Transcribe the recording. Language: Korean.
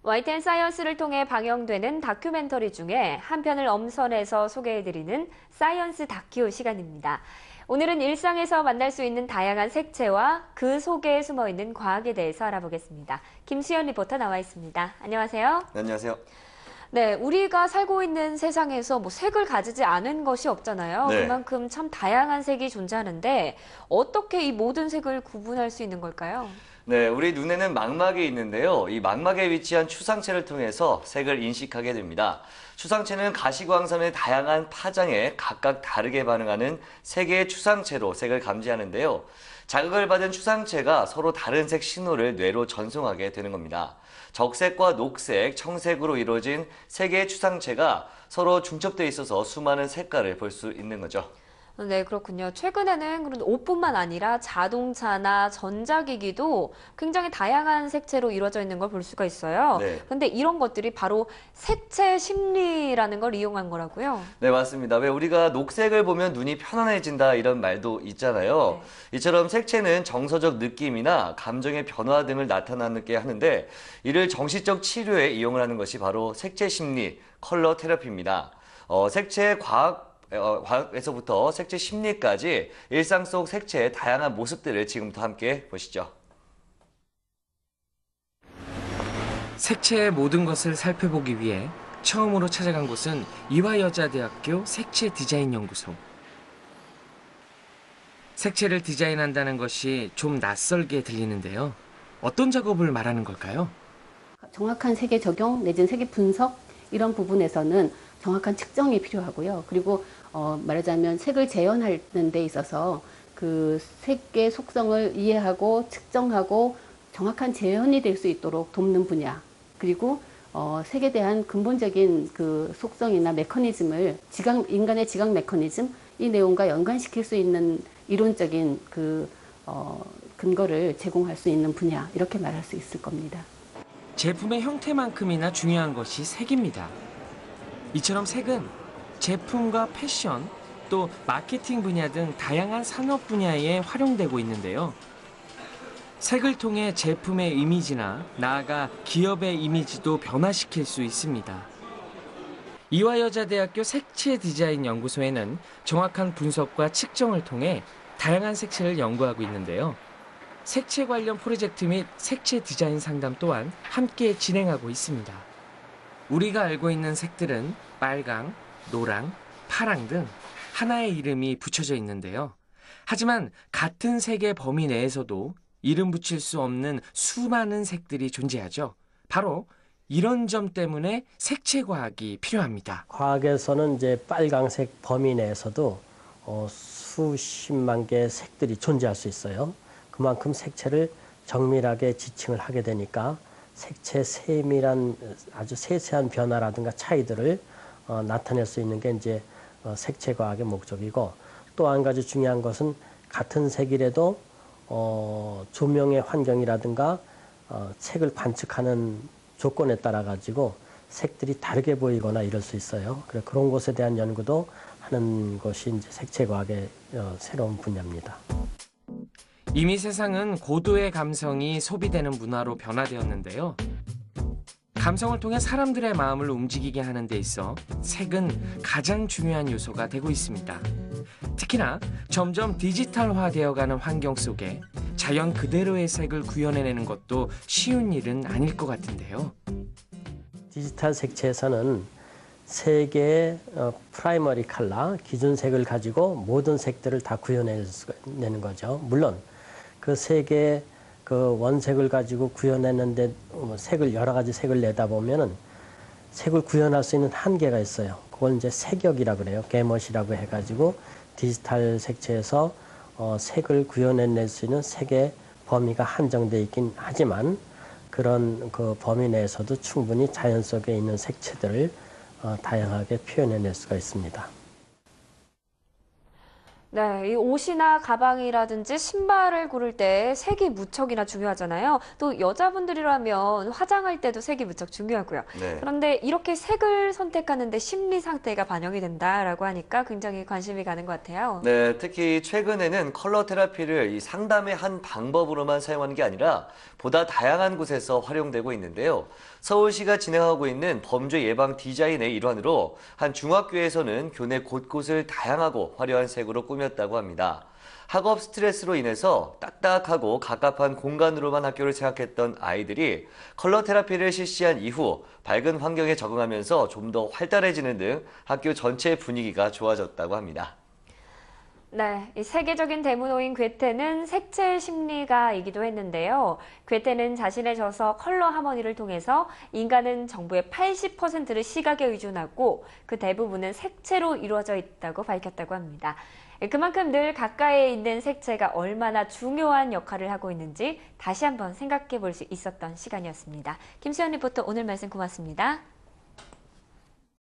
YTN 사이언스를 통해 방영되는 다큐멘터리 중에 한 편을 엄선해서 소개해드리는 사이언스 다큐 시간입니다. 오늘은 일상에서 만날 수 있는 다양한 색채와 그 속에 숨어있는 과학에 대해서 알아보겠습니다. 김수연 리포터 나와 있습니다. 안녕하세요. 네, 안녕하세요. 네, 우리가 살고 있는 세상에서 색을 가지지 않은 것이 없잖아요. 네. 그만큼 참 다양한 색이 존재하는데 어떻게 이 모든 색을 구분할 수 있는 걸까요? 네, 우리 눈에는 망막이 있는데요. 이 망막에 위치한 추상체를 통해서 색을 인식하게 됩니다. 추상체는 가시광선의 다양한 파장에 각각 다르게 반응하는 세 개의 추상체로 색을 감지하는데요. 자극을 받은 추상체가 서로 다른 색 신호를 뇌로 전송하게 되는 겁니다. 적색과 녹색, 청색으로 이루어진 세 개의 추상체가 서로 중첩되어 있어서 수많은 색깔을 볼 수 있는 거죠. 네, 그렇군요. 최근에는 그런 옷뿐만 아니라 자동차나 전자기기도 굉장히 다양한 색채로 이루어져 있는 걸 볼 수가 있어요. 네. 그런데 이런 것들이 바로 색채 심리라는 걸 이용한 거라고요? 네, 맞습니다. 왜 우리가 녹색을 보면 눈이 편안해진다 이런 말도 있잖아요. 이처럼 색채는 정서적 느낌이나 감정의 변화 등을 나타나게 하는데 이를 정신적 치료에 이용을 하는 것이 바로 색채 심리, 컬러 테라피입니다. 색채 과학에서부터 색채 심리까지 일상 속 색채의 다양한 모습들을 지금부터 함께 보시죠. 색채의 모든 것을 살펴보기 위해 처음으로 찾아간 곳은 이화여자대학교 색채 디자인 연구소. 색채를 디자인한다는 것이 좀 낯설게 들리는데요. 어떤 작업을 말하는 걸까요? 정확한 색의 적용 내지는 색의 분석 이런 부분에서는 정확한 측정이 필요하고요. 그리고 말하자면 색을 재현하는 데 있어서 그 색의 속성을 이해하고 측정하고 정확한 재현이 될 수 있도록 돕는 분야, 그리고 색에 대한 근본적인 그 속성이나 메커니즘을 인간의 지각 메커니즘 이 내용과 연관시킬 수 있는 이론적인 근거를 제공할 수 있는 분야, 이렇게 말할 수 있을 겁니다. 제품의 형태만큼이나 중요한 것이 색입니다. 이처럼 색은 제품과 패션, 또 마케팅 분야 등 다양한 산업 분야에 활용되고 있는데요. 색을 통해 제품의 이미지나 나아가 기업의 이미지도 변화시킬 수 있습니다. 이화여자대학교 색채 디자인 연구소에는 정확한 분석과 측정을 통해 다양한 색채를 연구하고 있는데요. 색채 관련 프로젝트 및 색채 디자인 상담 또한 함께 진행하고 있습니다. 우리가 알고 있는 색들은 빨강, 노랑, 파랑 등 하나의 이름이 붙여져 있는데요. 하지만 같은 색의 범위 내에서도 이름 붙일 수 없는 수많은 색들이 존재하죠. 바로 이런 점 때문에 색채 과학이 필요합니다. 과학에서는 이제 빨강색 범위 내에서도 수십만 개의 색들이 존재할 수 있어요. 그만큼 색채를 정밀하게 지칭을 하게 되니까 색채 세밀한 아주 세세한 변화라든가 차이들을 나타낼 수 있는 게 이제 색채 과학의 목적이고, 또 한 가지 중요한 것은 같은 색이라도 조명의 환경이라든가 색을 관측하는 조건에 따라 가지고 색들이 다르게 보이거나 이럴 수 있어요. 그런 것에 대한 연구도 하는 것이 이제 색채 과학의 새로운 분야입니다. 이미 세상은 고도의 감성이 소비되는 문화로 변화되었는데요. 감성을 통해 사람들의 마음을 움직이게 하는 데 있어 색은 가장 중요한 요소가 되고 있습니다. 특히나 점점 디지털화되어가는 환경 속에 자연 그대로의 색을 구현해내는 것도 쉬운 일은 아닐 것 같은데요. 디지털 색채에서는 세 개의 프라이머리 컬러, 기준색을 가지고 모든 색들을 다 구현해내는 거죠. 물론 그 세 개의 그 원색을 가지고 구현했는데 여러 가지 색을 내다 보면은 색을 구현할 수 있는 한계가 있어요. 그걸 이제 색역이라고 그래요. 게머시라고 해가지고 디지털 색채에서 색을 구현해낼 수 있는 색의 범위가 한정되어 있긴 하지만 그런 그 범위 내에서도 충분히 자연 속에 있는 색채들을 다양하게 표현해낼 수가 있습니다. 네, 이 옷이나 가방이라든지 신발을 고를 때 색이 무척이나 중요하잖아요. 또 여자분들이라면 화장할 때도 색이 무척 중요하고요. 네. 그런데 이렇게 색을 선택하는데 심리 상태가 반영이 된다라고 하니까 굉장히 관심이 가는 것 같아요. 네, 특히 최근에는 컬러 테라피를 이 상담의 한 방법으로만 사용하는 게 아니라 보다 다양한 곳에서 활용되고 있는데요. 서울시가 진행하고 있는 범죄 예방 디자인의 일환으로 한 중학교에서는 교내 곳곳을 다양하고 화려한 색으로 꾸몄다고 합니다. 학업 스트레스로 인해서 딱딱하고 갑갑한 공간으로만 학교를 생각했던 아이들이 컬러 테라피를 실시한 이후 밝은 환경에 적응하면서 좀 더 활달해지는 등 학교 전체 분위기가 좋아졌다고 합니다. 네, 이 세계적인 대문호인 괴테는 색채 심리가이기도 했는데요. 괴테는 자신의 저서 컬러 하모니를 통해서 인간은 정보의 80%를 시각에 의존하고 그 대부분은 색채로 이루어져 있다고 밝혔다고 합니다. 그만큼 늘 가까이에 있는 색채가 얼마나 중요한 역할을 하고 있는지 다시 한번 생각해 볼 수 있었던 시간이었습니다. 김수현 리포터 오늘 말씀 고맙습니다.